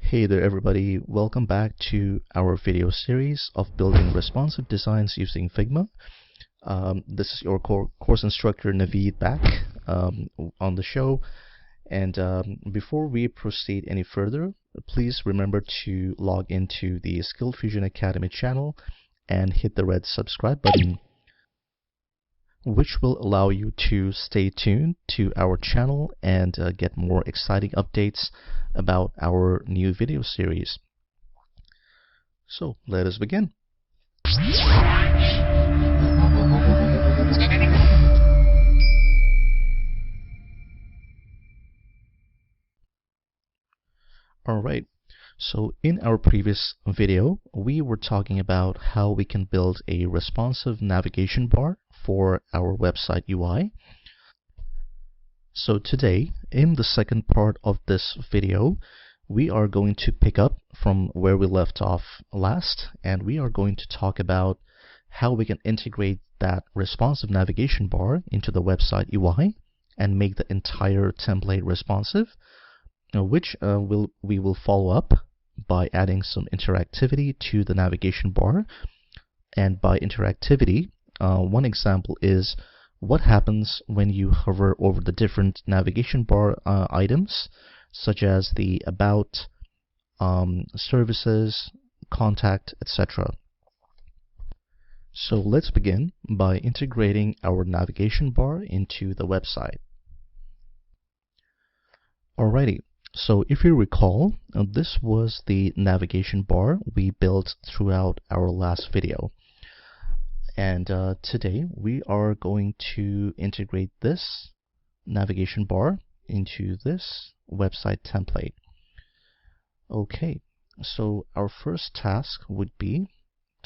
Hey there everybody, welcome back to our video series of building responsive designs using Figma. This is your course instructor Naveed back on the show, and before we proceed any further, please remember to log into the SkillFusion Academy channel and hit the red subscribe button, which will allow you to stay tuned to our channel and get more exciting updates about our new video series. So let us begin. Alright, so in our previous video we were talking about how we can build a responsive navigation bar for our website UI. So today, in the second part of this video, we are going to pick up from where we left off last, and we are going to talk about how we can integrate that responsive navigation bar into the website UI and make the entire template responsive, which we will follow up by adding some interactivity to the navigation bar. And by interactivity, one example is what happens when you hover over the different navigation bar items, such as the About, Services, Contact, etc. So let's begin by integrating our navigation bar into the website. Alrighty, so if you recall, this was the navigation bar we built throughout our last video. And today we are going to integrate this navigation bar into this website template. Okay, so our first task would be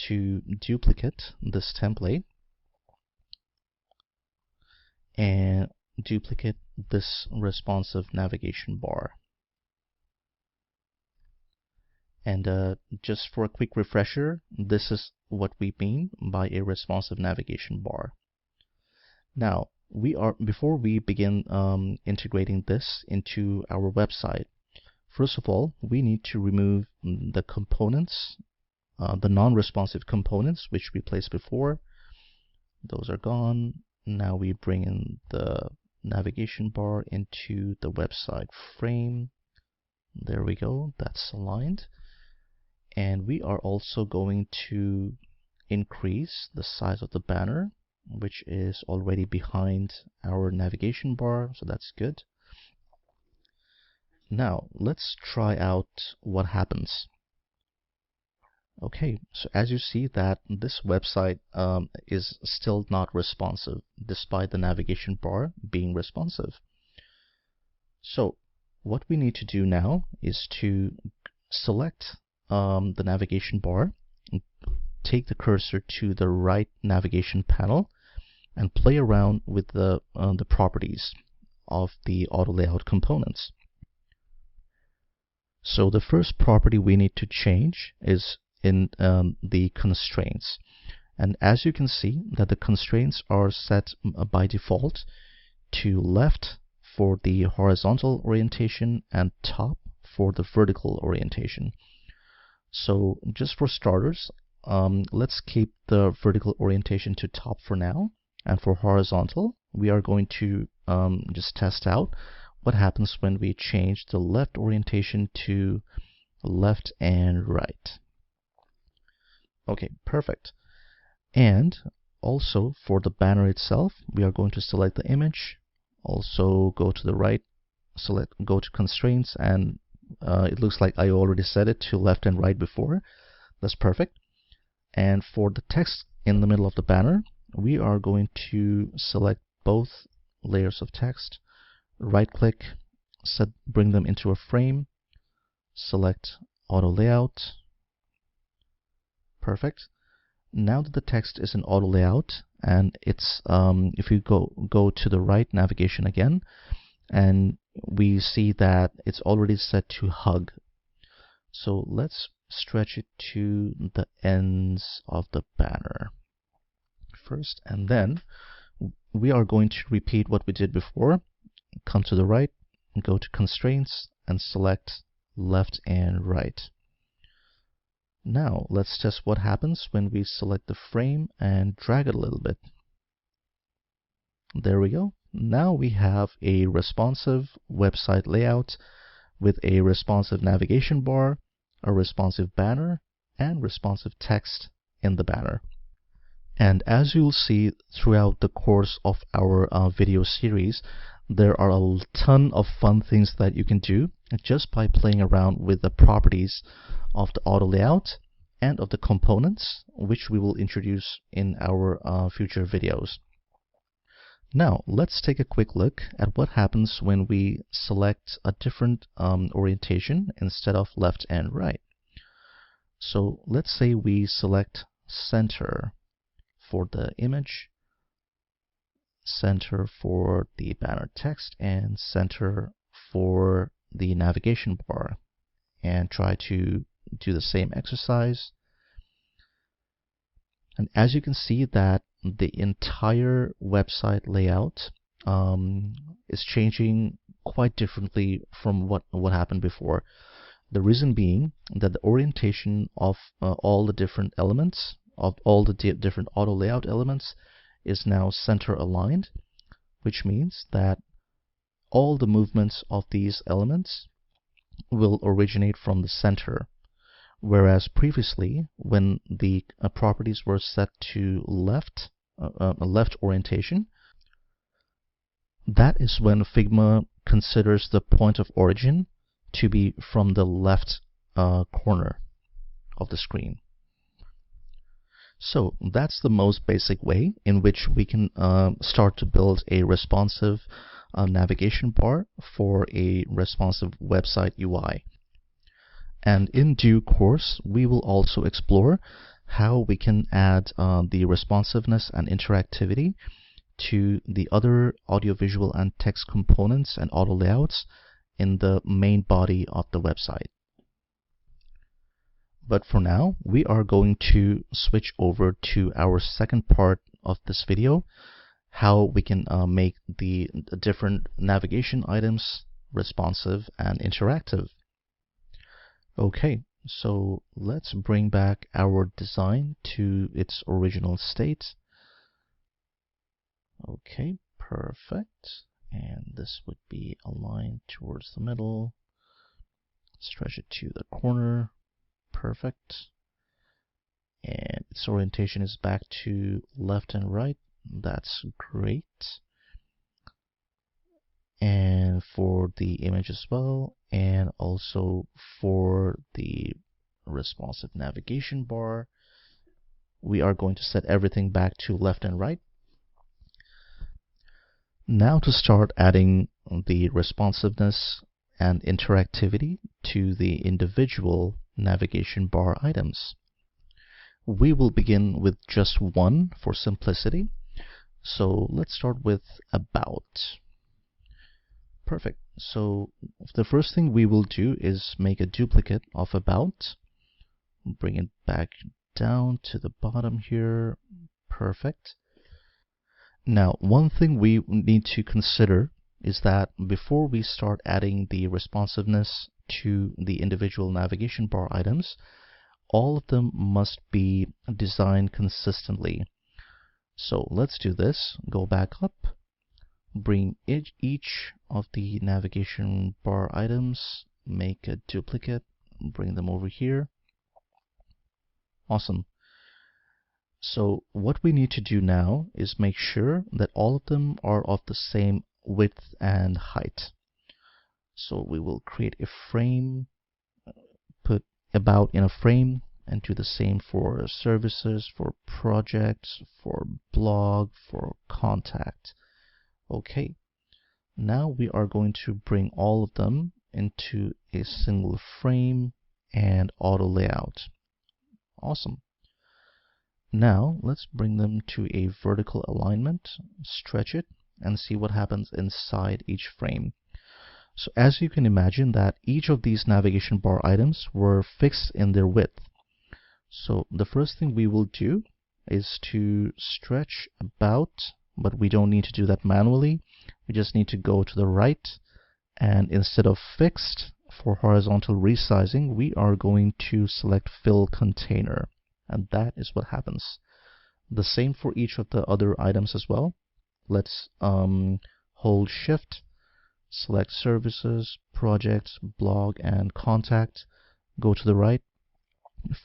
to duplicate this template and duplicate this responsive navigation bar. And just for a quick refresher, this is what we mean by a responsive navigation bar. Now, before we begin integrating this into our website, first of all, we need to remove the components, the non-responsive components which we placed before. Those are gone. Now we bring in the navigation bar into the website frame. There we go, that's aligned. And we are also going to increase the size of the banner, which is already behind our navigation bar, so that's good. Now let's try out what happens. Okay, so as you see that this website is still not responsive despite the navigation bar being responsive. So what we need to do now is to select the navigation bar, take the cursor to the right navigation panel and play around with the properties of the auto layout components. So the first property we need to change is in the constraints, and as you can see that the constraints are set by default to left for the horizontal orientation and top for the vertical orientation. So just for starters, let's keep the vertical orientation to top for now, and for horizontal we are going to just test out what happens when we change the left orientation to left and right. Okay, perfect. And also for the banner itself, we are going to select the image, also go to the right, go to constraints, and it looks like I already set it to left and right before. That's perfect. And for the text in the middle of the banner, we are going to select both layers of text, right click, bring them into a frame, select auto layout. Perfect. Now that the text is in auto layout, and it's if you go to the right navigation again, and we see that it's already set to hug. So let's stretch it to the ends of the banner first, and then we are going to repeat what we did before. Come to the right, go to constraints, and select left and right. Now let's test what happens when we select the frame and drag it a little bit. There we go. Now we have a responsive website layout with a responsive navigation bar, a responsive banner, and responsive text in the banner. And as you'll see throughout the course of our video series, there are a ton of fun things that you can do just by playing around with the properties of the auto layout and of the components, which we will introduce in our future videos. Now, let's take a quick look at what happens when we select a different orientation instead of left and right. So let's say we select center for the image, center for the banner text, and center for the navigation bar, and try to do the same exercise. And as you can see that the entire website layout is changing quite differently from what happened before. The reason being that the orientation of all the different elements, of all the different auto layout elements, is now center aligned, which means that all the movements of these elements will originate from the center. Whereas previously, when the properties were set to left orientation, that is when Figma considers the point of origin to be from the left corner of the screen. So that's the most basic way in which we can start to build a responsive navigation bar for a responsive website UI. And in due course, we will also explore how we can add the responsiveness and interactivity to the other audiovisual and text components and auto layouts in the main body of the website. But for now, we are going to switch over to our second part of this video, how we can make the different navigation items responsive and interactive. Okay, so let's bring back our design to its original state. Okay, perfect. And this would be aligned towards the middle. Stretch it to the corner. Perfect. And its orientation is back to left and right. That's great. And for the image as well, and also for the responsive navigation bar, we are going to set everything back to left and right. Now to start adding the responsiveness and interactivity to the individual navigation bar items. We will begin with just one for simplicity. So let's start with about. Perfect. So the first thing we will do is make a duplicate of about. Bring it back down to the bottom here. Perfect. Now, one thing we need to consider is that before we start adding the responsiveness to the individual navigation bar items, all of them must be designed consistently. So let's do this. Go back up. Bring each of the navigation bar items, make a duplicate, bring them over here. Awesome. So what we need to do now is make sure that all of them are of the same width and height. So we will create a frame, put about in a frame, and do the same for services, for projects, for blog, for contact. Okay, now we are going to bring all of them into a single frame and auto layout. Awesome. Now let's bring them to a vertical alignment, stretch it, and see what happens inside each frame. So as you can imagine that each of these navigation bar items were fixed in their width. So the first thing we will do is to stretch about, but we don't need to do that manually. We just need to go to the right, and instead of fixed, for horizontal resizing, we are going to select fill container, and that is what happens. The same for each of the other items as well. Let's hold shift, select services, projects, blog, and contact. Go to the right.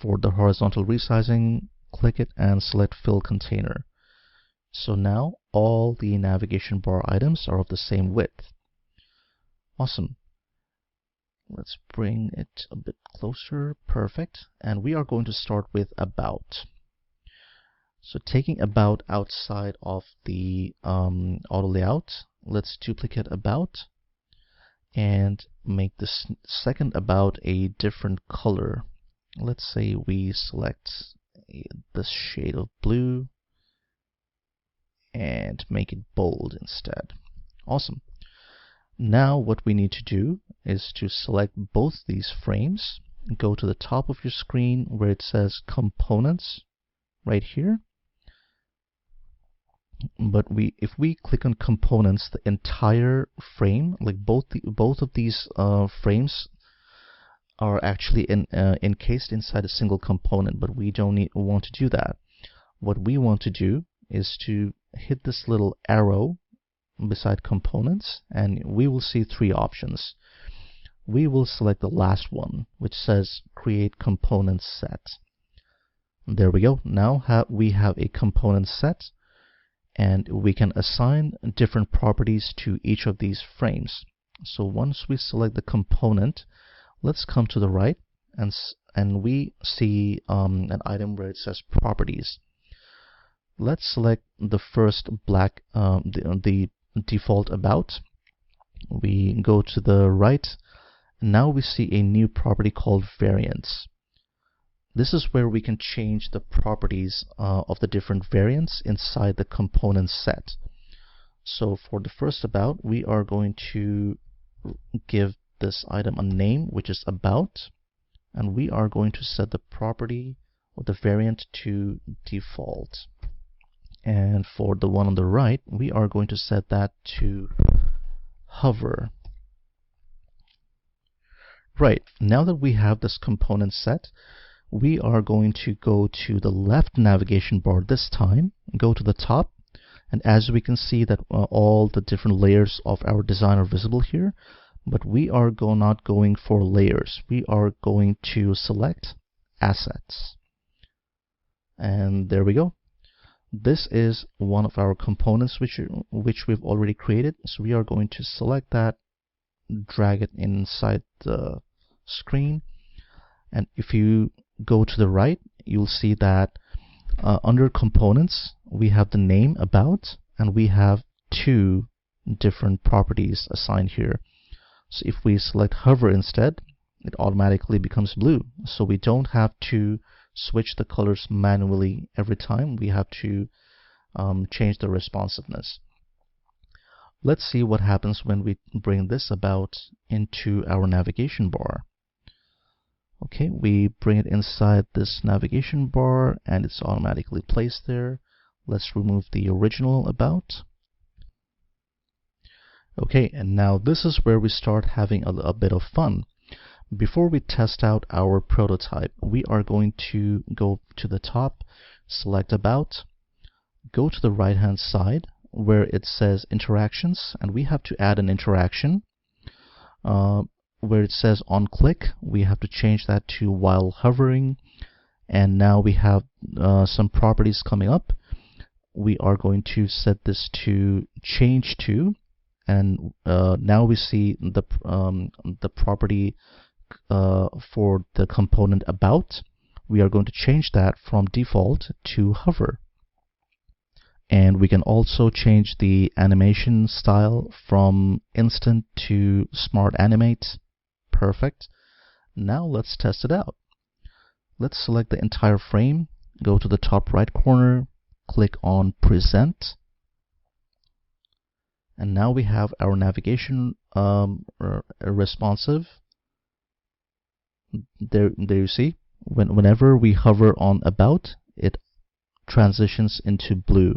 For the horizontal resizing, click it and select fill container. So now all the navigation bar items are of the same width. Awesome. Let's bring it a bit closer. Perfect. And we are going to start with about. So taking about outside of the auto layout, let's duplicate about and make this second about a different color. Let's say we select this shade of blue and make it bold instead. Awesome. Now what we need to do is to select both these frames, go to the top of your screen where it says components right here. But if we click on components, the entire frame, like both of these frames are actually encased inside a single component, but we don't want to do that. What we want to do is to hit this little arrow beside components, and we will see three options. We will select the last one, which says create component set. There we go. Now we have a component set, and we can assign different properties to each of these frames. So once we select the component, let's come to the right, and we see an item where it says properties. Let's select the first black, the default about. We go to the right, and now we see a new property called variants. This is where we can change the properties of the different variants inside the component set. So for the first about, we are going to give this item a name, which is about, and we are going to set the property or the variant to default. And for the one on the right, we are going to set that to hover. Right, now that we have this component set, we are going to go to the left navigation bar this time, go to the top, and as we can see that all the different layers of our design are visible here, but we are not going for layers. We are going to select assets. And there we go. This is one of our components which we've already created. So we are going to select that, drag it inside the screen, and if you go to the right, you'll see that under components we have the name about, and we have two different properties assigned here. So if we select hover instead, it automatically becomes blue. So we don't have to switch the colors manually every time. We have to change the responsiveness. Let's see what happens when we bring this about into our navigation bar. Okay, we bring it inside this navigation bar and it's automatically placed there. Let's remove the original about. Okay, and now this is where we start having a bit of fun. Before we test out our prototype, we are going to go to the top, select about, go to the right hand side where it says interactions, and we have to add an interaction. Where it says on click, we have to change that to while hovering, and now we have some properties coming up. We are going to set this to change to, and now we see the property for the component about. We are going to change that from default to hover. And we can also change the animation style from instant to smart animate. Perfect. Now let's test it out. Let's select the entire frame, go to the top right corner, click on present, and now we have our navigation responsive. There you see, whenever we hover on about, it transitions into blue.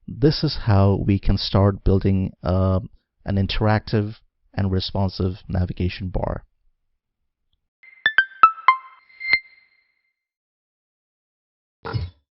This is how we can start building an interactive and responsive navigation bar.